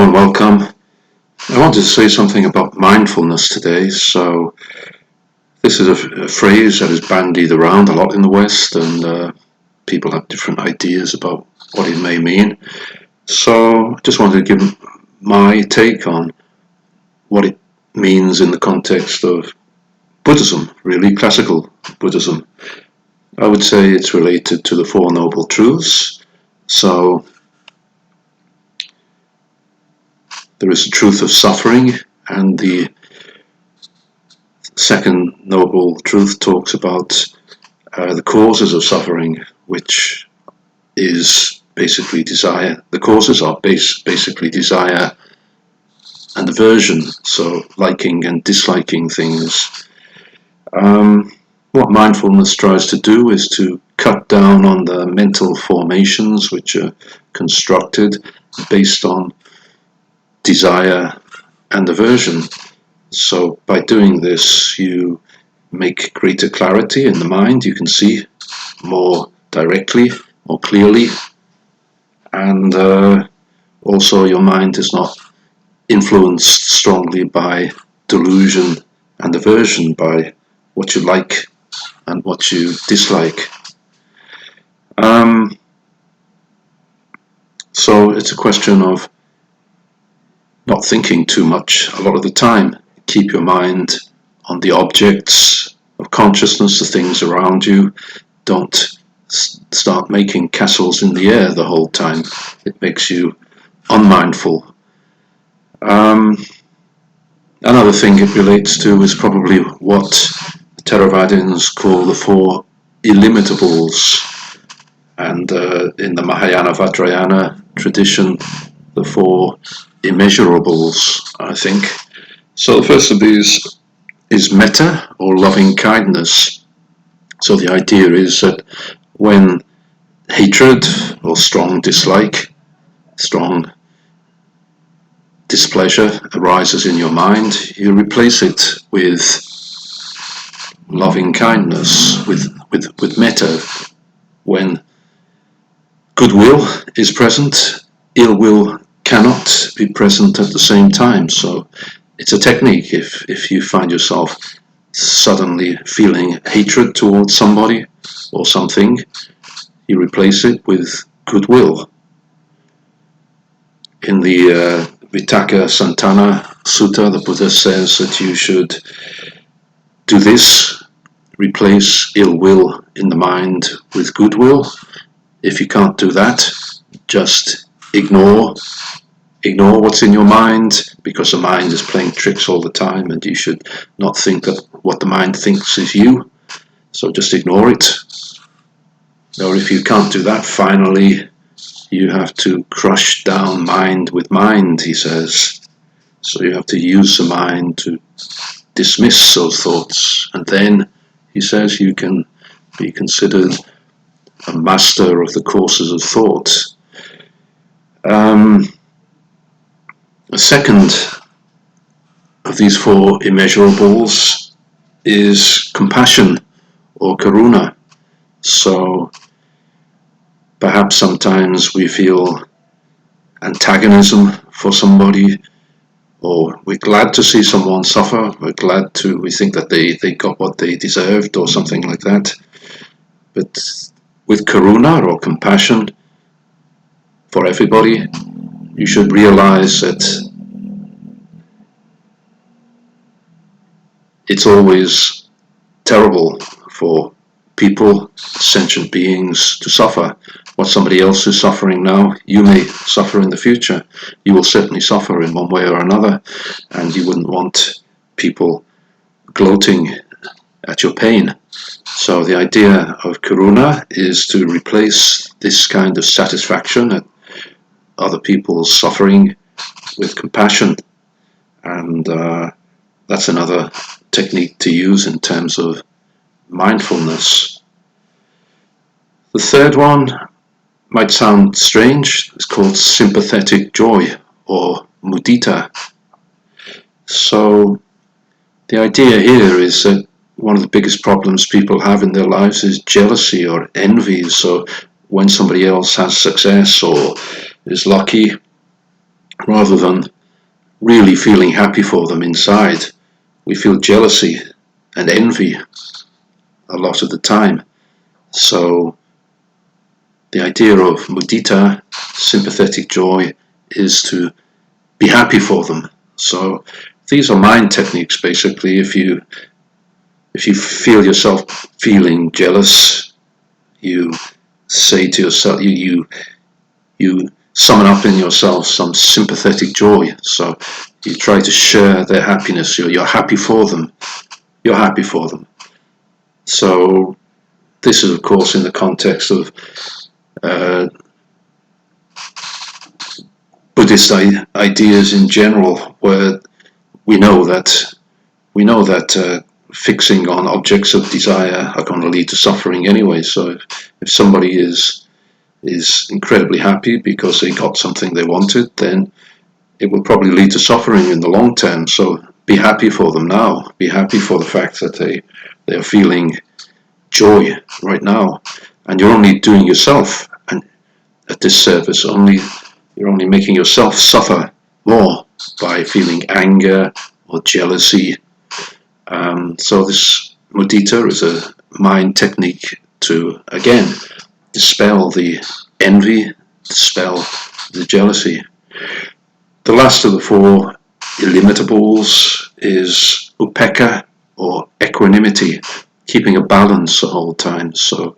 Hello and welcome. I wanted to say something about mindfulness today. So this is a phrase that is bandied around a lot in the West, and people have different ideas about what it may mean. So I just wanted to give my take on what it means in the context of Buddhism, really classical Buddhism. I would say it's related to the Four Noble Truths. So there is the truth of suffering, and the second noble truth talks about the causes of suffering, which is basically desire. The causes are basically desire and aversion, so liking and disliking things. What mindfulness tries to do is to cut down on the mental formations which are constructed based on desire and aversion. So by doing this, you make greater clarity in the mind. You can see more directly, more clearly, and also your mind is not influenced strongly by delusion and aversion, by what you like and what you dislike. So it's a question of not thinking too much a lot of the time. Keep your mind on the objects of consciousness, the things around you. Don't start making castles in the air the whole time. It makes you unmindful. Another thing it relates to is probably what the Theravadins call the four illimitables, and in the Mahayana Vajrayana tradition, the four immeasurables, I think. So the first of these is metta, or loving kindness. So the idea is that when hatred or strong dislike, strong displeasure arises in your mind, you replace it with loving kindness, with metta. When goodwill is present, ill will cannot be present at the same time. So it's a technique. If you find yourself suddenly feeling hatred towards somebody or something, you replace it with goodwill. In the Vitakka Santana Sutta, the Buddha says that you should do this, replace ill will in the mind with goodwill. If you can't do that, just ignore what's in your mind, because the mind is playing tricks all the time, and you should not think that what the mind thinks is you. So just ignore it. Or if you can't do that, finally, you have to crush down mind with mind, he says. So you have to use the mind to dismiss those thoughts, and then, he says, you can be considered a master of the courses of thought. The second of these four immeasurables is compassion, or karuna. So perhaps sometimes we feel antagonism for somebody, or we're glad to see someone suffer, we think that they got what they deserved or something like that. But with karuna or compassion for everybody, you should realize that it's always terrible for people, sentient beings, to suffer. What somebody else is suffering now, you may suffer in the future. You will certainly suffer in one way or another, and you wouldn't want people gloating at your pain. So the idea of karuna is to replace this kind of satisfaction at other people's suffering with compassion, and that's another technique to use in terms of mindfulness. The third one might sound strange. It's called sympathetic joy, or mudita. So the idea here is that one of the biggest problems people have in their lives is jealousy or envy. So when somebody else has success or is lucky, rather than really feeling happy for them inside. We feel jealousy and envy a lot of the time. So the idea of mudita, sympathetic joy, is to be happy for them. So these are mind techniques basically. If you feel yourself feeling jealous, you say to yourself, you summon up in yourself some sympathetic joy. So you try to share their happiness. You're happy for them. You're happy for them. So this is, of course, in the context of Buddhist ideas in general, where we know that fixing on objects of desire are going to lead to suffering anyway. So if somebody is incredibly happy because they got something they wanted, then it will probably lead to suffering in the long term. So be happy for them now. Be happy for the fact that they are feeling joy right now, and you're only doing yourself a disservice. You're only making yourself suffer more by feeling anger or jealousy. So this mudita is a mind technique to, again, dispel the envy, dispel the jealousy. The last of the four illimitables is upekkha, or equanimity, keeping a balance the whole time. So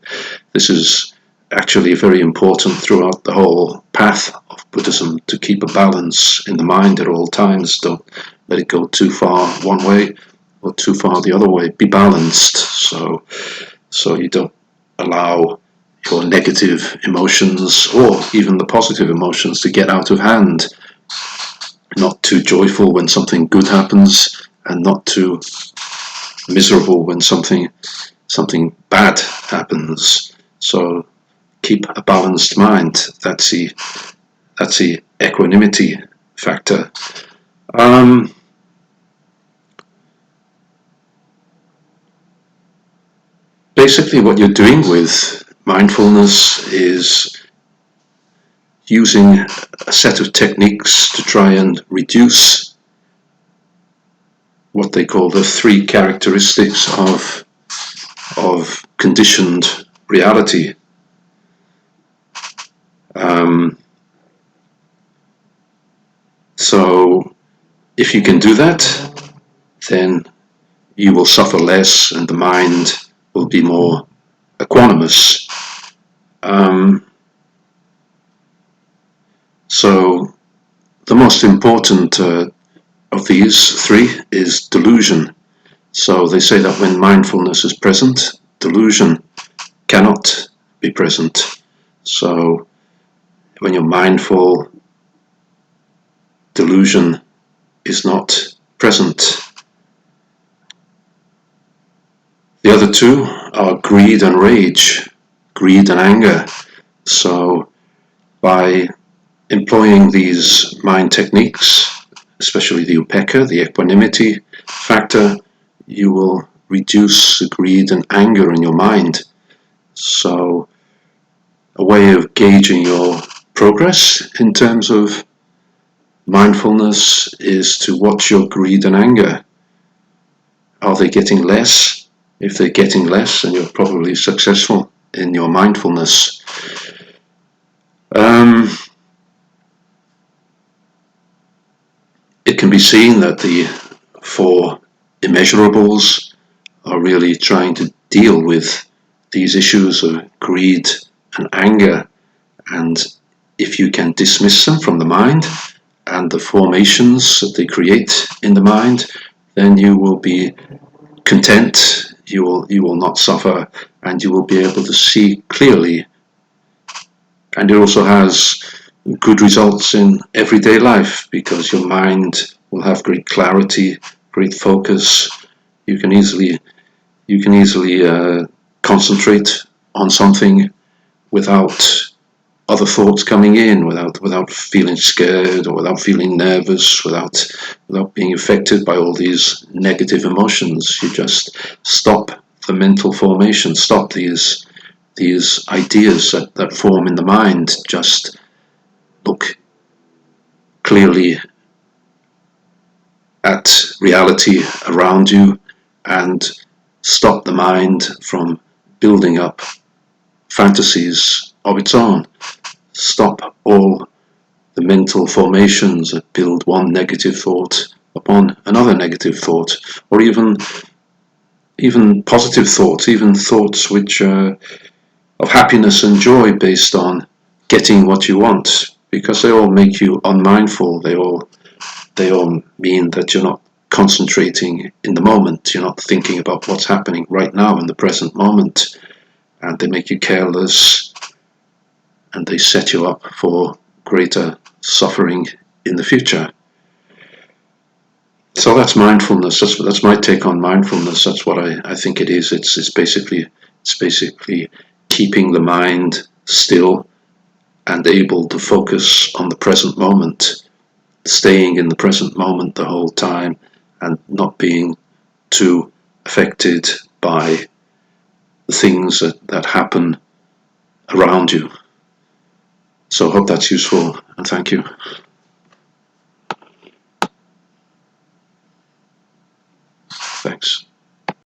this is actually very important throughout the whole path of Buddhism, to keep a balance in the mind at all times. Don't let it go too far one way or too far the other way. Be balanced, so you don't allow your negative emotions or even the positive emotions to get out of hand. Not too joyful when something good happens, and not too miserable when something bad happens. So keep a balanced mind. That's the equanimity factor. Basically, what you're doing with mindfulness is using a set of techniques to try and reduce what they call the three characteristics of conditioned reality. So if you can do that, then you will suffer less and the mind will be more equanimous. So the most important of these three is delusion. So they say that when mindfulness is present, delusion cannot be present. So when you're mindful, delusion is not present. The other two are greed and rage, greed and anger. So by employing these mind techniques, especially the upekkha, the equanimity factor, you will reduce the greed and anger in your mind. So a way of gauging your progress in terms of mindfulness is to watch your greed and anger. Are they getting less? If they're getting less, then you're probably successful in your mindfulness. It can be seen that the four immeasurables are really trying to deal with these issues of greed and anger, and if you can dismiss them from the mind and the formations that they create in the mind, then you will be content, you will not suffer, and you will be able to see clearly. And it also has good results in everyday life, because your mind will have great clarity, great focus. You can easily concentrate on something without other thoughts coming in, without feeling scared or without feeling nervous, without being affected by all these negative emotions. You just stop the mental formation, stop these ideas that form in the mind. Just look clearly at reality around you and stop the mind from building up fantasies of its own. Stop all the mental formations that build one negative thought upon another negative thought, or even positive thoughts, even thoughts which are of happiness and joy based on getting what you want, because they all make you unmindful. They all mean that you're not concentrating in the moment. You're not thinking about what's happening right now in the present moment, and they make you careless, and they set you up for greater suffering in the future. So that's mindfulness. That's my take on mindfulness. That's what I think it is. It's basically keeping the mind still and able to focus on the present moment, staying in the present moment the whole time, and not being too affected by the things that happen around you. So I hope that's useful, and thank you. Thanks.